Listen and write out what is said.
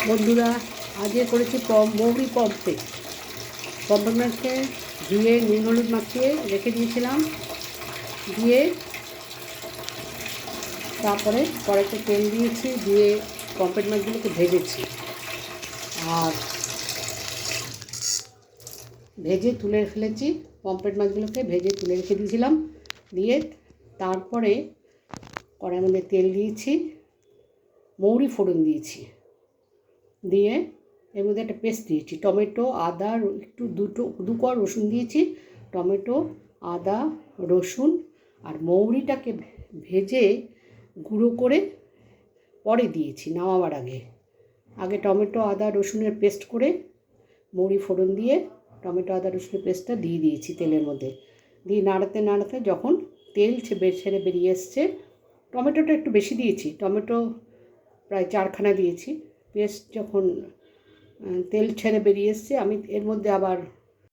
বন্ধুরা, আজকে করেছি মৌরি পমফ্রেট। পমফ্রেটকে ধুয়ে নুন হলুদ মাখিয়ে রেখে দিয়েছিলাম। দিয়ে তারপরে কড়াইতে তেল দিয়েছি, দিয়ে পমফ্রেট মাছগুলোকে ভেজেছি। আর ভেজে তুলে ফেলেছি, পমফ্রেট মাছগুলোকে ভেজে তুলে রেখে দিয়েছিলাম। দিয়ে তারপরে কড়াইয়ের মধ্যে তেল দিয়েছি, মৌরি ফোড়ন দিয়েছি, দিয়ে এর মধ্যে একটা পেস্ট দিয়েছি, টমেটো আদা একটু দু কোয়া রসুন দিয়েছি। টমেটো, আদা, রসুন আর মৌরিটাকে ভেজে গুঁড়ো করে পরে দিয়েছি নামাবার আগে। আগে টমেটো আদা রসুনের পেস্ট করে মৌরি ফোড়ন দিয়ে টমেটো আদা রসুনের পেস্টটা দিয়ে দিয়েছি তেলের মধ্যে। দিয়ে নাড়াতে নাড়াতে যখন তেল ছেড়ে বেরিয়ে এসছে, টমেটোটা একটু বেশি দিয়েছি, টমেটো প্রায় 4খানা দিয়েছি। পেস্ট যখন তেল ছেড়ে বেরিয়ে এসছে, আমি এর মধ্যে আবার